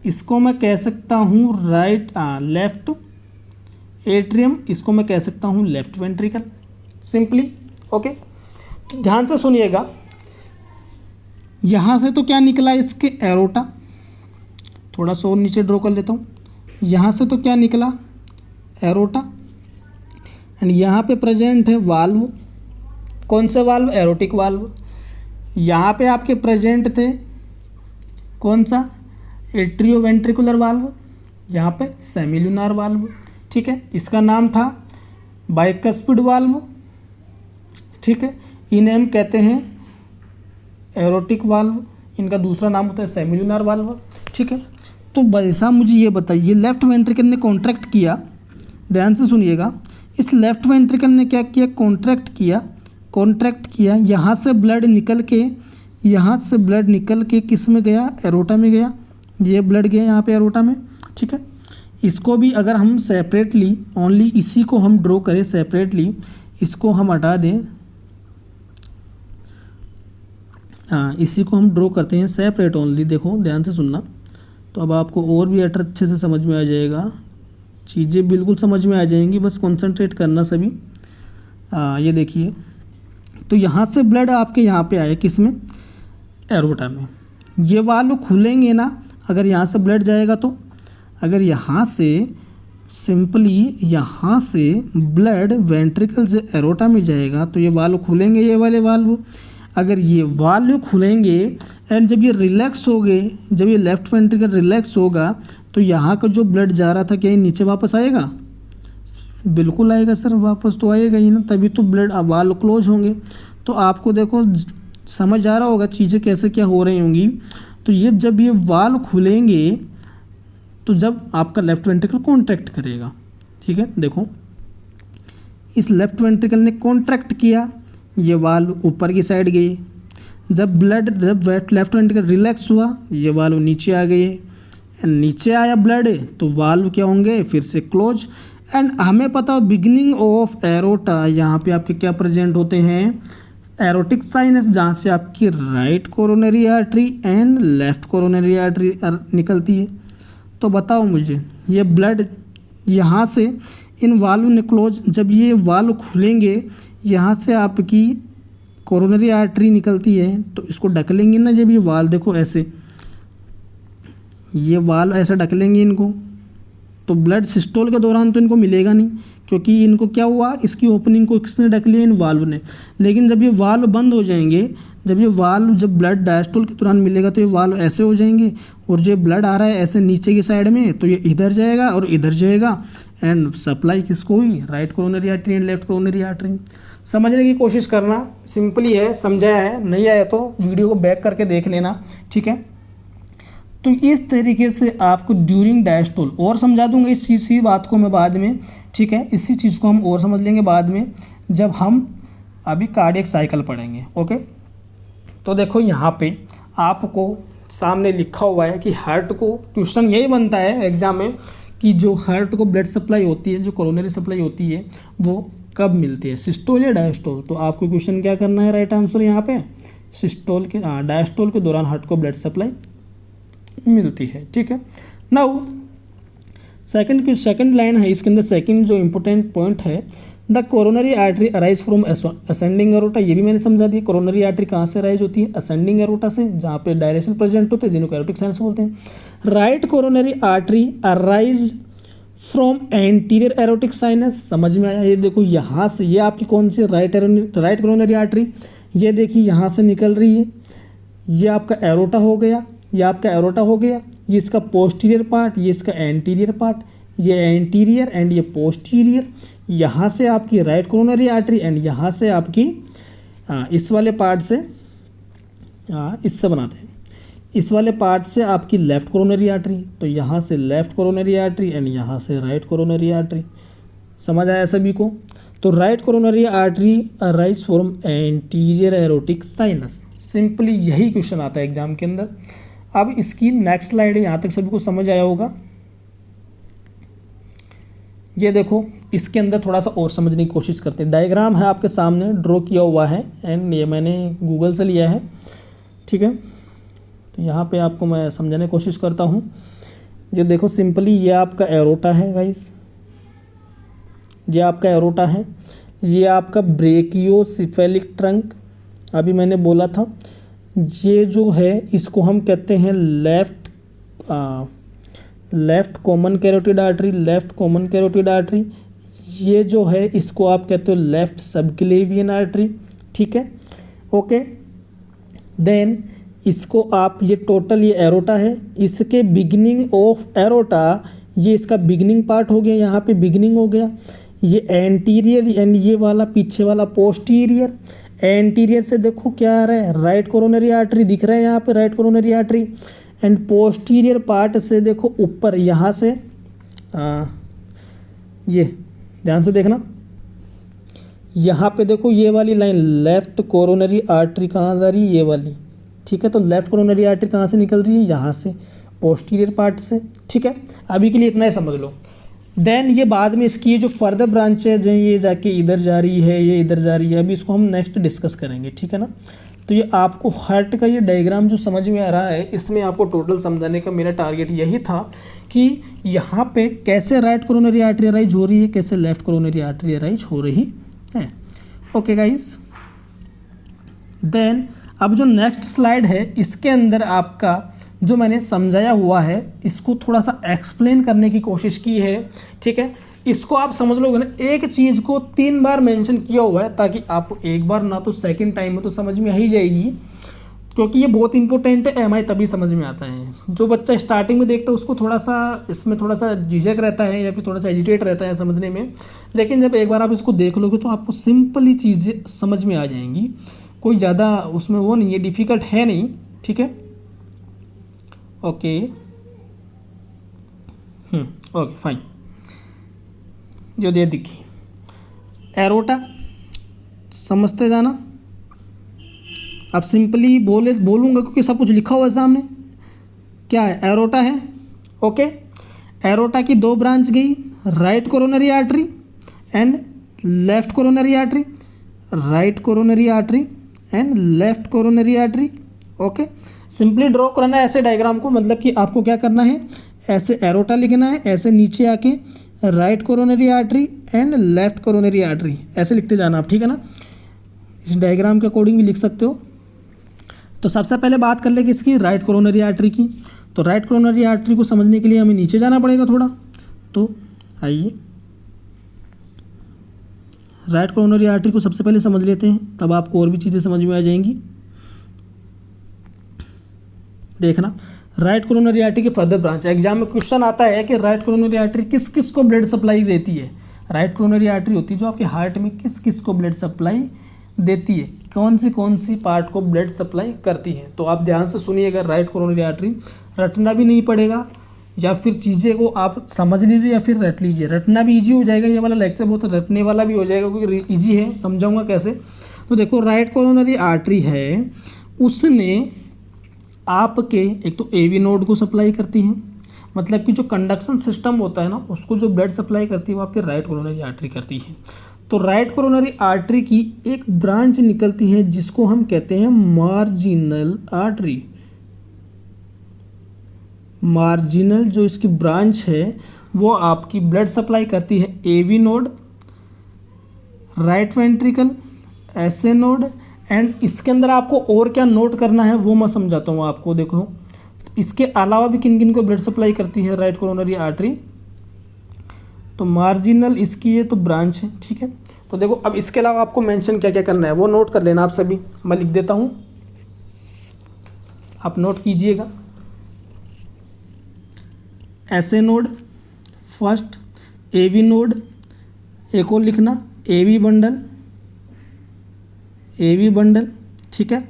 इसको मैं कह सकता हूँ लेफ्ट एट्रियम, इसको मैं कह सकता हूँ लेफ्ट वेंट्रिकल, सिंपली, ओके। तो ध्यान से सुनिएगा। यहाँ से तो क्या निकला, इसके एरोटा, थोड़ा सा और नीचे ड्रॉ कर लेता हूँ। यहाँ से तो क्या निकला, एरोटा। एंड यहाँ पे प्रेजेंट है वाल्व, कौन सा वाल्व, एरोटिक वाल्व। यहाँ पे आपके प्रेजेंट थे कौन सा, एट्रियोवेंट्रिकुलर वाल्व, यहाँ पे सेमील्यूनार वाल्व, ठीक है। इसका नाम था बाइकस्पिड वाल्व, ठीक है। इन्हें हम कहते हैं एरोटिक वाल्व, इनका दूसरा नाम होता है सेमील्यूनार वाल्व, ठीक है। तो वैसा मुझे ये बताइए, लेफ्ट वेंट्रिकल ने कॉन्ट्रैक्ट किया, ध्यान से सुनिएगा। इस लेफ्ट वेंट्रिकल ने क्या किया, कॉन्ट्रैक्ट किया। यहाँ से ब्लड निकल के किस में गया, एरोटा में गया। ये ब्लड गया यहाँ पे एरोटा में, ठीक है। इसको भी अगर हम सेपरेटली ओनली इसी को हम ड्रॉ करें सेपरेटली, इसको हम हटा दें, हाँ इसी को हम ड्रॉ करते हैं सेपरेट ओनली। देखो ध्यान से सुनना, तो अब आपको और भी अच्छे से समझ में आ जाएगा, चीज़ें बिल्कुल समझ में आ जाएंगी, बस कंसंट्रेट करना सभी। ये देखिए, तो यहाँ से ब्लड आपके यहाँ पे आया, किस में, एरोटा में। ये वाल्व खुलेंगे ना, अगर यहाँ से ब्लड जाएगा तो, अगर यहाँ से सिंपली यहाँ से ब्लड वेंट्रिकल से एरोटा में जाएगा तो ये वाल्व खुलेंगे, ये वाले वाल्व। अगर ये वाल्व खुलेंगे एंड जब ये रिलैक्स हो गए, जब ये लेफ्ट वेंट्रिकल रिलैक्स होगा तो यहाँ का जो ब्लड जा रहा था क्या ये नीचे वापस आएगा? बिल्कुल आएगा सर, वापस तो आएगा ही ना, तभी तो ब्लड वाल्व क्लोज होंगे। तो आपको देखो समझ आ रहा होगा चीज़ें कैसे क्या हो रही होंगी। तो ये जब ये वाल्व खुलेंगे तो जब आपका लेफ्ट वेंट्रिकल कॉन्ट्रैक्ट करेगा, ठीक है, देखो इस लेफ्ट वेंट्रिकल ने कॉन्ट्रैक्ट किया, ये वाल्व ऊपर की साइड गए। जब लेफ्ट वेंट्रिकल रिलैक्स हुआ, ये वाल्व नीचे आ गए, नीचे आया ब्लड तो वाल्व क्या होंगे, फिर से क्लोज। एंड हमें पता हो बिगिनिंग ऑफ एरोटा, यहाँ पे आपके क्या प्रेजेंट होते हैं, एरोटिक साइनस, जहाँ से आपकी right coronary artery and left coronary artery निकलती है। तो बताओ मुझे, ये ब्लड यहाँ से इन वाल्व ने क्लोज, जब ये वाल्व खुलेंगे यहाँ से आपकी कोरोनरी आर्टरी निकलती है तो इसको ढकलेंगे ना, जब ये वाल्व देखो ऐसे, ये वाल्व ऐसा ढकलेंगे इनको, तो ब्लड सिस्टोल के दौरान तो इनको मिलेगा नहीं, क्योंकि इनको क्या हुआ, इसकी ओपनिंग को किसने ढक लिया, इन वाल्व ने। लेकिन जब ये वाल्व बंद हो जाएंगे, जब ब्लड डायस्टोल के दौरान मिलेगा तो ये वाल्व ऐसे हो जाएंगे, और जो ब्लड आ रहा है ऐसे नीचे की साइड में तो ये इधर जाएगा और इधर जाएगा, एंड सप्लाई किसको हुई, right coronary artery and left coronary artery. समझने की कोशिश करना, सिंपली है, समझाया है, नहीं आया तो वीडियो को बैक करके देख लेना, ठीक है। तो इस तरीके से आपको ड्यूरिंग डायस्टोल, और समझा दूंगा इस चीज़ की बात को मैं बाद में, ठीक है, इसी चीज़ को हम और समझ लेंगे बाद में जब हम अभी कार्डियक साइकिल पढ़ेंगे, ओके। तो देखो यहाँ पे आपको सामने लिखा हुआ है कि हार्ट को, क्वेश्चन यही बनता है एग्जाम में कि जो हार्ट को ब्लड सप्लाई होती है, जो कोरोनरी सप्लाई होती है, वो कब मिलती है, सिस्टोल या डायस्टोल। तो आपको क्वेश्चन क्या करना है, राइट आंसर यहाँ पे सिस्टोल के, डायस्टोल के दौरान हार्ट को ब्लड सप्लाई मिलती है, ठीक है। नाउ सेकंड लाइन है इसके अंदर, सेकंड जो इंपॉर्टेंट पॉइंट है, the coronary artery arise from ascending aorta. ये भी मैंने समझा दिया, कोरोनरी आर्टरी कहाँ से अराइज होती है, असेंडिंग एरोटा से, जहाँ पे डायरेक्शन प्रेजेंट होते हैं, जिनको एरोटिक साइनस बोलते हैं। Right coronary artery arise from anterior aortic sinus, समझ में आया। ये देखो यहाँ से, ये आपकी कौन सी राइट कोरोनरी आर्टरी, ये देखिए यहाँ से निकल रही है, ये आपका एरोटा हो गया, ये आपका एरोटा हो गया, ये इसका पोस्टीरियर पार्ट, ये इसका एंटीरियर पार्ट, ये एंटीरियर एंड ये पोस्टीरियर। यहाँ से आपकी राइट कोरोनरी आर्टरी एंड यहाँ से आपकी इस वाले पार्ट से, इससे बनाते हैं, इस वाले पार्ट से आपकी लेफ्ट कोरोनरी आर्टरी। तो यहाँ से लेफ्ट कोरोनरी आर्टरी एंड यहाँ से राइट कोरोनरी आर्टरी। समझ आया सभी को। तो right coronary artery arise from anterior aortic sinus. Simply यही क्वेश्चन आता है एग्जाम के अंदर। अब इसकी नेक्स्ट स्लाइड है, यहाँ तक सभी को समझ आया होगा। ये देखो, इसके अंदर थोड़ा सा और समझने की कोशिश करते हैं। डायग्राम है आपके सामने, ड्रॉ किया हुआ है एंड ये मैंने गूगल से लिया है, ठीक है। तो यहाँ पे आपको मैं समझाने की कोशिश करता हूँ। ये देखो, सिंपली ये आपका एरोटा है गाइस, ये आपका एरोटा है, ये आपका ब्रेकियोसिफेलिक ट्रंक, अभी मैंने बोला था। ये जो है इसको हम कहते हैं left common carotid artery, left common carotid artery. ये जो है इसको आप कहते हो लेफ्ट सबक्लेवियन आर्टरी, ठीक है, ओके। देन इसको आप, ये टोटल ये एरोटा है, इसके बिगिनिंग ऑफ एरोटा, ये इसका बिगिनिंग पार्ट हो गया, यहाँ पे बिगिनिंग हो गया। ये एंटीरियर एंड ये वाला पीछे वाला पोस्टीरियर। एंटीरियर से देखो क्या आ रहा है, राइट कोरोनरी आर्टरी दिख रहा है यहाँ पे, right coronary artery. And posterior part से देखो ऊपर, यहाँ से ये ध्यान से देखना, यहाँ पे देखो ये वाली लाइन लेफ्ट कोरोनरी आर्टरी कहाँ जा रही है, ये वाली, ठीक है। तो लेफ्ट कोरोनरी आर्टरी कहाँ से निकल रही है, यहाँ से, पोस्टीरियर पार्ट से, ठीक है। अभी के लिए इतना ही समझ लो। देन ये बाद में इसकी जो फर्दर ब्रांचेज हैं, ये जाके इधर जा रही है, ये इधर जा रही है, अभी इसको हम नेक्स्ट डिस्कस करेंगे, ठीक है ना। तो ये आपको हार्ट का ये डायग्राम जो समझ में आ रहा है, इसमें आपको टोटल समझाने का मेरा टारगेट यही था कि यहाँ पे कैसे राइट कोरोनरी आर्टरी अराइज हो रही है, कैसे लेफ्ट कोरोनरी आर्टरी अराइज हो रही है। ओके गाइस, देन अब जो नेक्स्ट स्लाइड है इसके अंदर आपका जो मैंने समझाया हुआ है इसको थोड़ा सा एक्सप्लेन करने की कोशिश की है, ठीक है। इसको आप समझ लोगे ना, एक चीज़ को 3 बार मेंशन किया हुआ है ताकि आपको एक बार ना तो सेकंड टाइम में तो समझ में आ ही जाएगी, क्योंकि ये बहुत इंपॉर्टेंट है। एमआई तभी समझ में आता है। जो बच्चा स्टार्टिंग में देखता है उसको थोड़ा सा इसमें थोड़ा सा झिझक रहता है या फिर थोड़ा सा एजिटेट रहता है समझने में, लेकिन जब एक बार आप इसको देख लोगे तो आपको सिंपली चीज़ें समझ में आ जाएंगी। कोई ज़्यादा उसमें वो नहीं है, डिफ़िकल्ट है नहीं, ठीक है। Okay okay fine. जो दे दिखी एरोटा समझते जाना। अब सिंपली बोलूँगा क्योंकि सब कुछ लिखा हुआ है सामने। क्या है? एरोटा है। ओके, एरोटा की 2 ब्रांच गई, right coronary artery and left coronary artery, right coronary artery and left coronary artery. Okay, simply draw करना है ऐसे डायग्राम को, मतलब कि आपको क्या करना है, ऐसे एरोटा लिखना है, ऐसे नीचे आके right coronary artery and left coronary artery ऐसे लिखते जाना आप, ठीक है ना। इस डायग्राम के अकॉर्डिंग भी लिख सकते हो। तो सबसे पहले बात कर ले किसकी, राइट कोरोनरी आर्टरी की। तो राइट कोरोनरी आर्टरी को समझने के लिए हमें नीचे जाना पड़ेगा थोड़ा। तो आइए राइट कोरोनरी आर्टरी को सबसे पहले समझ लेते हैं, तब आपको और भी चीज़ें समझ में आ जाएंगी। देखना, राइट कोरोनरी आर्टरी की फर्दर ब्रांच, एग्जाम में क्वेश्चन आता है कि राइट कोरोनरी आर्टरी किस किस को ब्लड सप्लाई देती है। राइट कोरोनरी आर्टरी होती है जो आपके हार्ट में किस किस को ब्लड सप्लाई देती है, कौन सी पार्ट को ब्लड सप्लाई करती है। तो आप ध्यान से सुनिएगा, राइट कोरोनरी आर्टरी रटना भी नहीं पड़ेगा, या फिर चीज़ें को आप समझ लीजिए या फिर रट लीजिए। रटना भी ईजी हो जाएगा, ये वाला लेक्चर बहुत रटने वाला भी हो जाएगा क्योंकि ईजी है, समझाऊंगा कैसे। तो देखो, राइट कोरोनरी आर्टरी है, उसने आपके एक तो एवी नोड को सप्लाई करती है, मतलब कि जो कंडक्शन सिस्टम होता है ना उसको जो ब्लड सप्लाई करती है वो आपके राइट कोरोनरी आर्टरी करती है। तो राइट कोरोनरी आर्टरी की एक ब्रांच निकलती है जिसको हम कहते हैं मार्जिनल आर्टरी। मार्जिनल जो इसकी ब्रांच है वो आपकी ब्लड सप्लाई करती है AV node, right ventricle, SA node and इसके अंदर आपको और क्या नोट करना है वो मैं समझाता हूँ आपको। देखो, इसके अलावा भी किन किन को ब्लड सप्लाई करती है राइट कोरोनरी आर्टरी। तो मार्जिनल इसकी ये तो ब्रांच है, ठीक है। तो देखो, अब इसके अलावा आपको मेंशन क्या क्या करना है वो नोट कर लेना आप सभी। मैं लिख देता हूँ, आप नोट कीजिएगा। SA node first, AV node, एक और लिखना एवी बंडल, एवी बंडल, ठीक है।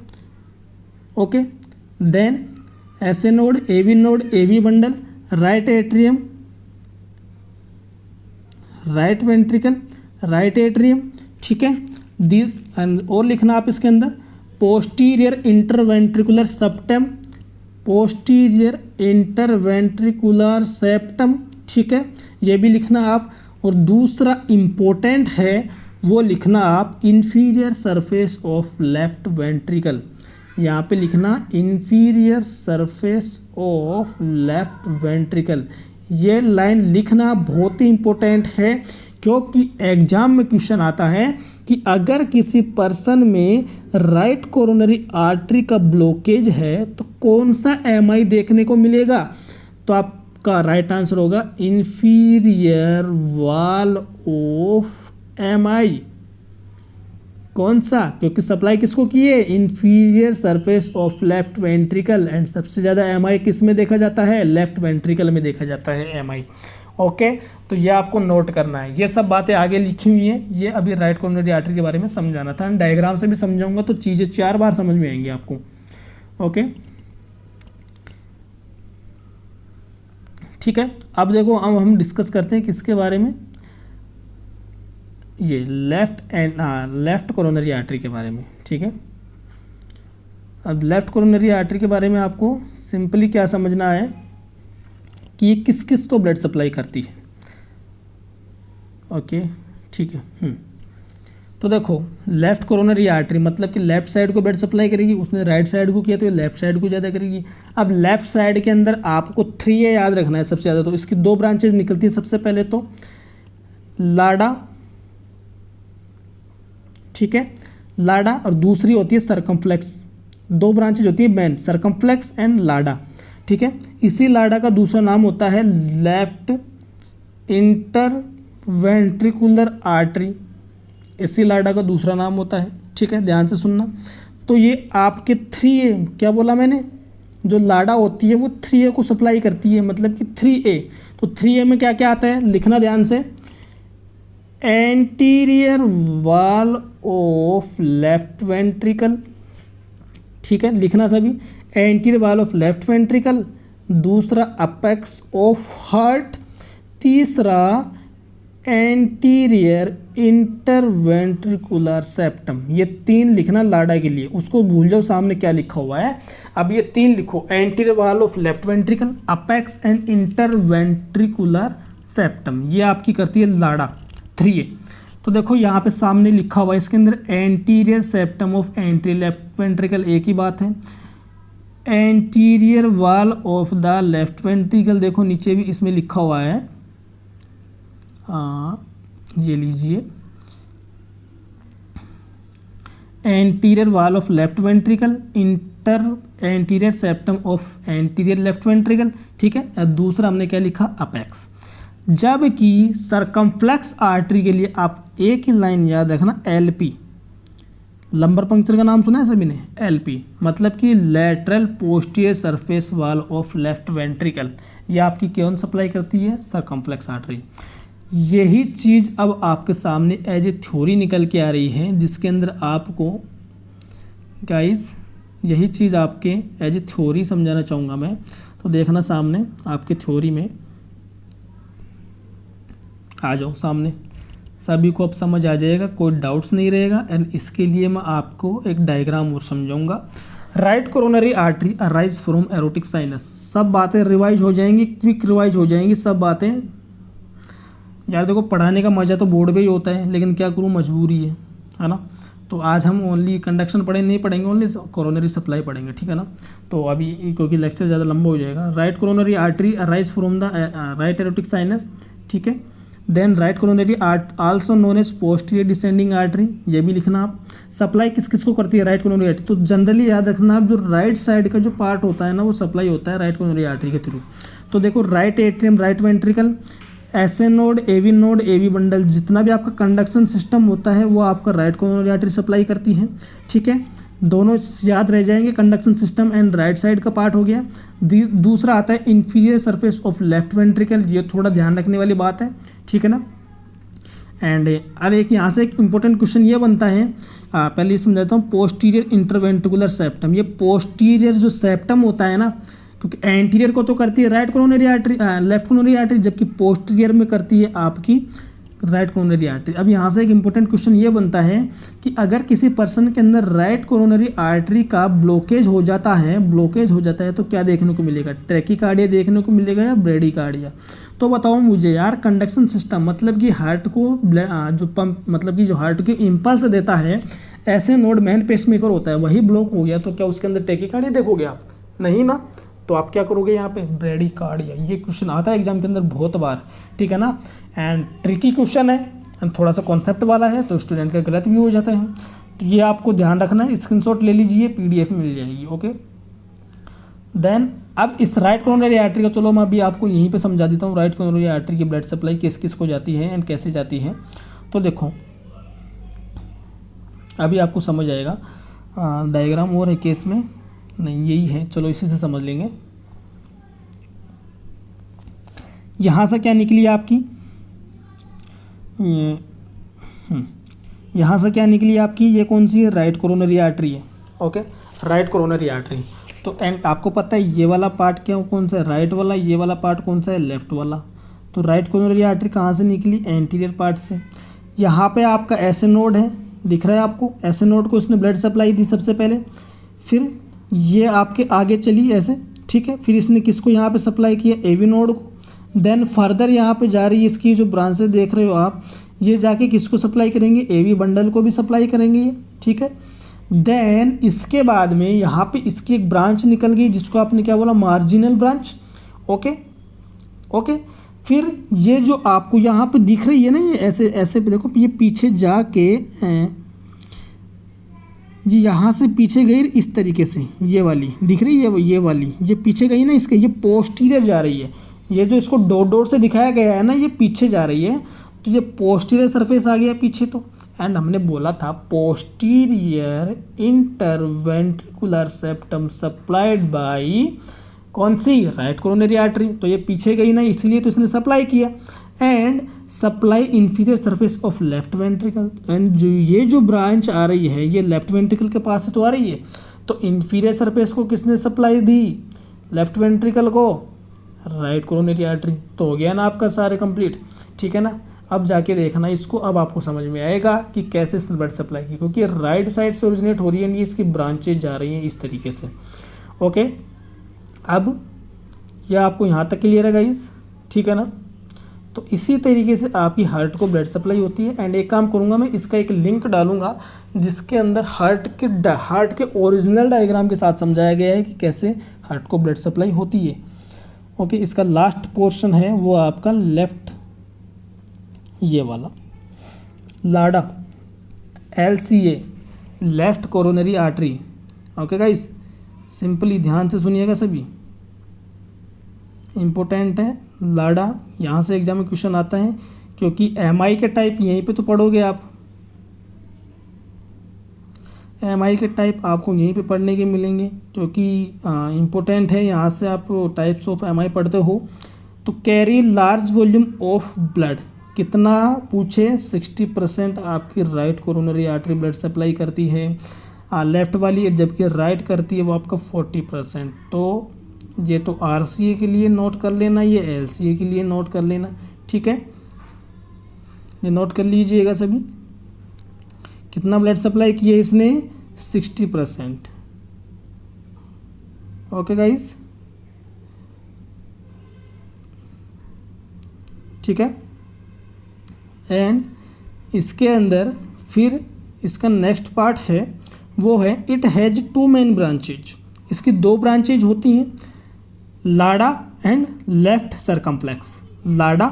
Okay, then SA node, AV bundle, right atrium, right ventricle, right atrium, ठीक है। और लिखना आप इसके अंदर posterior interventricular septum, posterior interventricular septum, ठीक है, ये भी लिखना आप। और दूसरा इम्पोर्टेंट है वो लिखना आप inferior surface of left ventricle, यहाँ पे लिखना inferior surface of left ventricle. ये लाइन लिखना बहुत ही इम्पोर्टेंट है क्योंकि एग्जाम में क्वेश्चन आता है कि अगर किसी पर्सन में राइट कोरोनरी आर्टरी का ब्लॉकेज है तो कौन सा एमआई देखने को मिलेगा। तो आपका राइट आंसर होगा इंफीरियर वॉल ऑफ एमआई। कौन सा, क्योंकि सप्लाई किसको की है, inferior surface of left ventricle, and सबसे ज़्यादा एमआई किस में देखा जाता है, लेफ्ट वेंट्रिकल में देखा जाता है एमआई। ओके, तो ये आपको नोट करना है। ये सब बातें आगे लिखी हुई हैं, ये अभी राइट कोरोनरी आर्टरी के बारे में समझाना था। डायग्राम से भी समझाऊंगा तो चीज़ें 4 बार समझ में आएंगी आपको। ओके, ठीक है। अब देखो, अब हम डिस्कस करते हैं किसके बारे में, ये लेफ्ट कोरोनरी आर्टरी के बारे में, ठीक है। अब लेफ्ट कोरोनरी आर्टरी के बारे में आपको सिंपली क्या समझना है कि ये किस किस को ब्लड सप्लाई करती है। ओके, ठीक है। तो देखो, लेफ्ट कोरोनरी आर्टरी मतलब कि लेफ्ट साइड को ब्लड सप्लाई करेगी, उसने राइट साइड को किया तो ये लेफ्ट साइड को ज़्यादा करेगी। अब लेफ्ट साइड के अंदर आपको 3A याद रखना है सबसे ज़्यादा। तो इसकी 2 ब्रांचेज निकलती हैं। सबसे पहले तो लाडा, ठीक है, लाडा, और दूसरी होती है सर्कमफ्लेक्स। दो ब्रांचेज होती है मेन, सर्कमफ्लेक्स एंड लाडा, ठीक है। इसी लाडा का दूसरा नाम होता है लेफ्ट इंटरवेंट्रिकुलर आर्टरी, इसी लाडा का दूसरा नाम होता है, ठीक है, ध्यान से सुनना। तो ये आपके 3A, क्या बोला मैंने, जो लाडा होती है वो 3A को सप्लाई करती है, मतलब कि 3A। तो 3A में क्या क्या आता है, लिखना ध्यान से, anterior wall of left ventricle, ठीक है, लिखना सभी, anterior wall of left ventricle, दूसरा अपेक्स ऑफ हार्ट, तीसरा एंटीरियर इंटरवेंट्रिकुलर सेप्टम। ये 3 लिखना लाडा के लिए, उसको भूल जाओ सामने क्या लिखा हुआ है। अब ये 3 लिखो, anterior wall of left ventricle, apex and interventricular septum, ये आपकी करती है लाडा 3A। तो देखो यहाँ पे सामने लिखा हुआ है, इसके अंदर anterior septum of anterior left ventricle, एक ही बात है। Anterior wall of the left ventricle, देखो नीचे भी इसमें लिखा हुआ है, ये लीजिए, anterior wall of left ventricle, anterior septum of anterior left ventricle, ठीक है। और दूसरा हमने क्या लिखा, अपेक्स। जबकि सर्कमफ्लेक्स आर्टरी के लिए आप एक ही लाइन याद रखना, LP, लंबर पंक्चर का नाम सुना है सभी ने, LP मतलब कि lateral posterior surface wall of left ventricle. ये आपकी कौन सप्लाई करती है, सर्कमफ्लेक्स आर्टरी। यही चीज़ अब आपके सामने एज ए थ्योरी निकल के आ रही है, जिसके अंदर आपको गाइस यही चीज़ आपके एज ए थ्योरी समझाना चाहूँगा मैं। तो देखना सामने आपके थ्योरी में आ जाओ, सामने सभी को अब समझ आ जाएगा, कोई डाउट्स नहीं रहेगा। एंड इसके लिए मैं आपको एक डायग्राम और समझाऊंगा। Right coronary artery arise from aortic sinus, सब बातें रिवाइज हो जाएंगी, क्विक रिवाइज हो जाएंगी सब बातें। यार देखो, पढ़ाने का मज़ा तो बोर्ड पे ही होता है, लेकिन क्या करूँ, मजबूरी है ना। तो आज हम ओनली कंडक्शन नहीं पढ़ेंगे, ओनली कोरोनरी सप्लाई पढ़ेंगे, ठीक है ना। तो अभी क्योंकि लेक्चर ज़्यादा लंबा हो जाएगा। Right coronary artery arise from the right aortic sinus, ठीक है। Then right coronary also known as posterior descending artery, ये भी लिखना आप। सप्लाई किस किस को करती है राइट कोरोनरी आर्टरी, तो जनरली याद रखना आप, जो राइट साइड का जो पार्ट होता है ना, वो सप्लाई होता है राइट कोरोनरी आर्टरी के थ्रू। तो देखो, right atrium, right ventricle, SA node, AV bundle, जितना भी आपका कंडक्शन सिस्टम होता है वो आपका राइट कोरोनरी आर्टरी सप्लाई करती है, ठीक है। दोनों याद रह जाएंगे, conduction system and right side का पार्ट हो गया। दूसरा आता है inferior surface of left ventricle, ये थोड़ा ध्यान रखने वाली बात है, ठीक है ना। एंड अरे एक यहाँ से एक इंपॉर्टेंट क्वेश्चन ये बनता है, पहले ये समझाता हूँ, पोस्टीरियर इंटरवेंट्रिकुलर सेप्टम। ये पोस्टीरियर जो सेप्टम होता है ना, क्योंकि एंटीरियर को तो करती है right coronary artery, left coronary artery, जबकि पोस्टीरियर में करती है आपकी राइट कोरोनरी आर्टरी। अब यहाँ से एक इंपॉर्टेंट क्वेश्चन ये बनता है कि अगर किसी पर्सन के अंदर राइट कोरोनरी आर्टरी का ब्लॉकेज हो जाता है तो क्या देखने को मिलेगा, ट्रैकीकार्डिया देखने को मिलेगा या ब्रेडीकार्डिया। तो बताओ मुझे यार, कंडक्शन सिस्टम मतलब कि हार्ट को जो पंप मतलब कि जो हार्ट के इम्पल्स देता है, ऐसे नोड मैन पेसमेकर होता है, वही ब्लॉक हो गया तो क्या उसके अंदर ट्रैकीकार्डिया देखोगे आप, नहीं ना। तो आप क्या करोगे यहाँ पे, ब्रेडीकार्डिया। ये क्वेश्चन आता है एग्जाम के अंदर बहुत बार, ठीक है ना। एंड ट्रिकी क्वेश्चन है एंड थोड़ा सा कॉन्सेप्ट वाला है, तो स्टूडेंट का गलत भी हो जाता है। तो ये आपको ध्यान रखना है, स्क्रीनशॉट ले लीजिए, PDF में मिल जाएगी, ओके। देन अब इस राइट कोरोनरी आर्टरी का, चलो मैं अभी आपको यहीं पे समझा देता हूँ, राइट कोरोनरी आर्टरी की ब्लड सप्लाई किस किस को जाती है एंड कैसे जाती है। तो देखो अभी आपको समझ आएगा। डायग्राम और है केस में, नहीं यही है, चलो इसी से समझ लेंगे। यहाँ से क्या निकली आपकी, यहाँ से क्या निकली आपकी, ये कौन सी है, राइट कोरोनरी आर्टरी है, ओके, राइट कोरोनरी आर्टरी। तो एंड आपको पता है ये वाला पार्ट क्या कौन सा है, राइट वाला, ये वाला पार्ट कौन सा है, लेफ्ट वाला। तो राइट कोरोनरी आर्टरी कहाँ से निकली, एंटीरियर पार्ट से। यहाँ पे आपका ऐसे नोड है, दिख रहा है आपको, ऐसे नोड को इसने ब्लड सप्लाई दी सबसे पहले, फिर ये आपके आगे चली ऐसे, ठीक है। फिर इसने किसको यहाँ पे सप्लाई किया, एवी नोड को। देन फर्दर यहाँ पे जा रही है इसकी जो ब्रांचेस देख रहे हो आप, ये जाके किसको सप्लाई करेंगे, एवी बंडल को भी सप्लाई करेंगे ये, ठीक है। देन इसके बाद में यहाँ पे इसकी एक ब्रांच निकल गई, जिसको आपने क्या बोला, मार्जिनल ब्रांच, ओके ओके। फिर ये जो आपको यहाँ पे दिख रही है ना, ये ऐसे ऐसे पे देखो, ये पीछे जाके ये यहाँ से पीछे गई इस तरीके से, ये वाली दिख रही है, ये वाली ये पीछे गई ना, इसके ये पोस्टीरियर जा रही है। ये जो इसको डॉट डॉट से दिखाया गया है ना, ये पीछे जा रही है, तो ये पोस्टीरियर सरफेस आ गया पीछे। तो एंड हमने बोला था posterior interventricular septum supplied by कौन सी, राइट कोरोनरी आर्टरी। तो ये पीछे गई ना, इसलिए तो इसने सप्लाई किया। And supply inferior surface of left ventricle, and ये जो ब्रांच आ रही है ये लेफ्ट वेंट्रिकल के पास से तो आ रही है, तो इंफीरियर सरफेस को किसने सप्लाई दी, लेफ्ट वेंट्रिकल को, राइट कोरोनरी आर्टरी। तो हो गया ना आपका सारे कंप्लीट, ठीक है ना। अब जाके देखना इसको, अब आपको समझ में आएगा कि कैसे इसने ब्लड सप्लाई की, क्योंकि राइट साइड से ओरिजिनेट हो रही है, ये इसकी ब्रांचेज जा रही हैं इस तरीके से। ओके, अब यह आपको यहाँ तक क्लियर है गाइस, ठीक है ना। तो इसी तरीके से आपकी हार्ट को ब्लड सप्लाई होती है। एंड एक काम करूँगा मैं, इसका एक लिंक डालूंगा जिसके अंदर हार्ट के ओरिजिनल डायग्राम के साथ समझाया गया है कि कैसे हार्ट को ब्लड सप्लाई होती है। ओके, इसका लास्ट पोर्शन है वो आपका लेफ्ट, ये वाला लाडा LCA, left coronary artery. Okay guys, simply ध्यान से सुनिएगा, सभी इम्पोर्टेंट है। लाडा यहाँ से एग्जाम में क्वेश्चन आता है, क्योंकि MI के टाइप यहीं पे तो पढ़ोगे आप, MI के टाइप आपको यहीं पे पढ़ने के मिलेंगे, क्योंकि इम्पोर्टेंट है। यहाँ से आप टाइप्स ऑफ MI पढ़ते हो। तो carry large volume of blood, कितना पूछे, 60% आपकी right coronary artery blood supply करती है, लेफ्ट वाली जबकि राइट करती है वो आपका 40%। तो ये तो RCA के लिए नोट कर लेना, ये LCA के लिए नोट कर लेना, ठीक है। ये नोट कर लीजिएगा सभी, कितना ब्लड सप्लाई किया इसने, 60%। ओके गाइस, ठीक है। एंड इसके अंदर फिर इसका नेक्स्ट पार्ट है वो है इट हैज़ 2 मेन ब्रांचेज, इसकी 2 ब्रांचेज होती हैं, LAD and left circumflex, LAD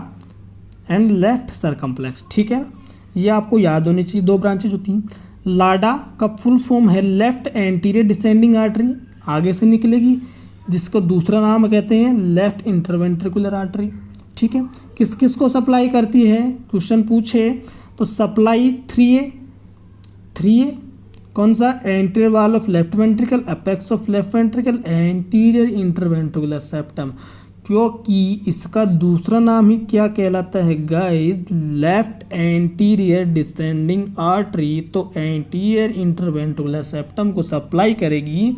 and left circumflex, ठीक है ना। ये आपको याद होनी चाहिए, 2 ब्रांचेज होती हैं। लाडा का फुल फॉर्म है लेफ्ट एंटीरियर डिसेंडिंग आर्टरी, आगे से निकलेगी, जिसको दूसरा नाम कहते हैं लेफ्ट इंटरवेंट्रिकुलर आर्टरी, ठीक है। किस किस को सप्लाई करती है, क्वेश्चन पूछे तो सप्लाई 3A कौन सा, anterior wall of left ventricle, apex of left ventricle, anterior interventricular septum, क्योंकि इसका दूसरा नाम ही क्या कहलाता है guys, left anterior descending artery. तो एंटीरियर इंटरवेंट्रिकुलर सेप्टम को सप्लाई करेगी।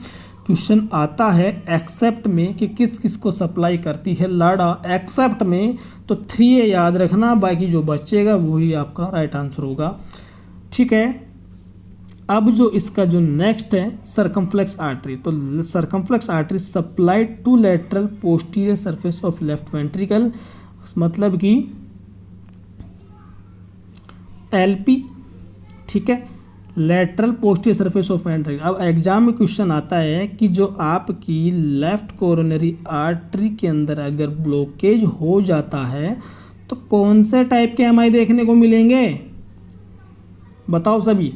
क्वेश्चन आता है एक्सेप्ट में कि किस किस को सप्लाई करती है लाडा, एक्सेप्ट में तो 3A याद रखना, बाकी जो बचेगा वही आपका राइट आंसर होगा, ठीक है। अब जो इसका जो नेक्स्ट है सरकम्फ्लेक्स आर्टरी, तो circumflex artery supplied to lateral posterior surface of left ventricle, मतलब कि LP, ठीक है, lateral posterior surface of ventricle. अब एग्जाम में क्वेश्चन आता है कि जो आपकी लेफ्ट कोरोनरी आर्टरी के अंदर अगर ब्लॉकेज हो जाता है तो कौन से टाइप के MI देखने को मिलेंगे, बताओ सभी।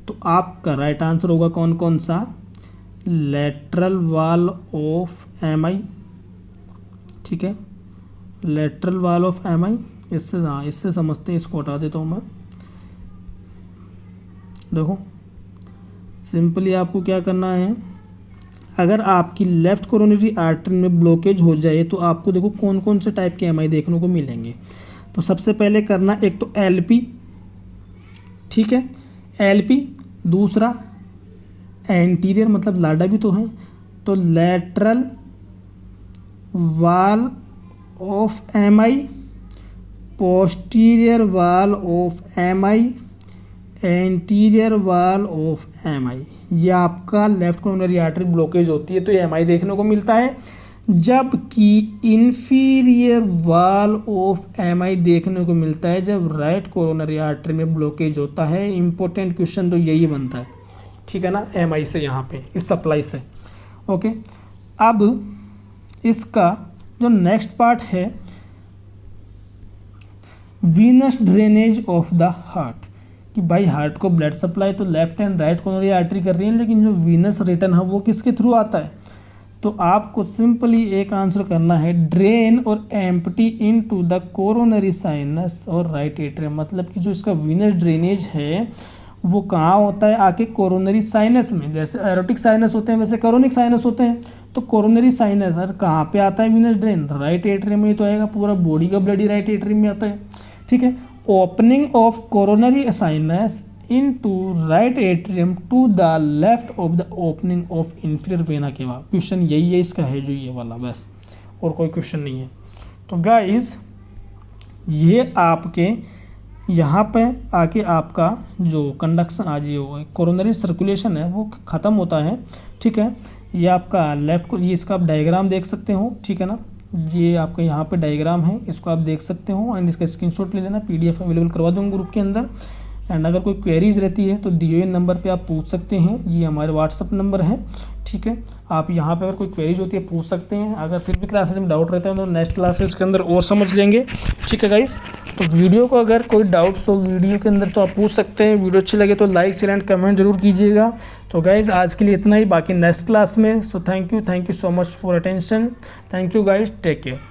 तो आपका राइट आंसर होगा कौन कौन सा, लेटरल वॉल ऑफ MI, ठीक है, लेटरल वॉल ऑफ MI। इससे समझते हैं, इसको हटा देता हूँ मैं। देखो सिंपली आपको क्या करना है, अगर आपकी लेफ्ट कोरोनरी आर्टरी में ब्लॉकेज हो जाए तो आपको देखो कौन कौन से टाइप के MI देखने को मिलेंगे। तो सबसे पहले करना एक तो LP, ठीक है, LP, दूसरा एंटीरियर मतलब लाडा भी तो है, तो lateral wall of MI, posterior wall of MI, anterior wall of MI। ये आपका लेफ्ट कोरोनरी आर्टरी ब्लॉकेज होती है तो ये MI देखने को मिलता है, जबकि इंफीरियर वॉल ऑफ MI देखने को मिलता है जब राइट कोरोनरी आर्टरी में ब्लॉकेज होता है। इंपॉर्टेंट क्वेश्चन तो यही बनता है, ठीक है ना, MI से यहाँ पे इस सप्लाई से। ओके, अब इसका जो नेक्स्ट पार्ट है Venus drainage of the heart, कि भाई हार्ट को ब्लड सप्लाई तो left and right coronary artery कर रही है, लेकिन जो वीनस रिटर्न है वो किसके थ्रू आता है। तो आपको सिंपली एक आंसर करना है, ड्रेन और empty into the coronary sinus और राइट एट्रियम। मतलब कि जो इसका वीनस ड्रेनेज है वो कहाँ होता है, आके कोरोनरी साइनस में। जैसे एरोटिक साइनस होते हैं वैसे कोरोनिक साइनस होते हैं। तो कोरोनरी साइनस सर कहाँ पे आता है वीनस ड्रेन, राइट एट्रियम में ही तो आएगा, पूरा बॉडी का ब्लड ही राइट एट्रियम में आता है। ठीक है, opening of coronary sinus into right atrium to the left of the opening of inferior vena cava. Question यही है इसका, है जो ये वाला, बस और कोई क्वेश्चन नहीं है। तो गाइस ये आपके यहाँ पे आके आपका जो कंडक्शन आज ये कोरोनरी सर्कुलेशन है वो ख़त्म होता है। ठीक है, ये आपका लेफ्ट को, ये इसका आप डायग्राम देख सकते हो। ठीक है ना, ये आपका यहाँ पे डायग्राम है, इसको आप देख सकते हो एंड इसका स्क्रीनशॉट ले लेना, पीडीएफ अवेलेबल करवा दूँगा ग्रुप के अंदर। एंड अगर कोई क्वेरीज रहती है तो दिए हुए नंबर पे आप पूछ सकते हैं, ये हमारे व्हाट्सअप नंबर है। ठीक है, आप यहाँ पे अगर कोई क्वेरीज होती है पूछ सकते हैं। अगर फिर भी क्लासेज में डाउट रहता है तो नेक्स्ट क्लासेज के अंदर और समझ लेंगे। ठीक है गाइस, तो वीडियो को अगर कोई डाउट्स हो वीडियो के अंदर तो आप पूछ सकते हैं। वीडियो अच्छी लगे तो लाइक शेयर एंड कमेंट जरूर कीजिएगा। तो गाइस आज के लिए इतना ही, बाकी नेक्स्ट क्लास में। So thank you so much for attention. Thank you guys, take care.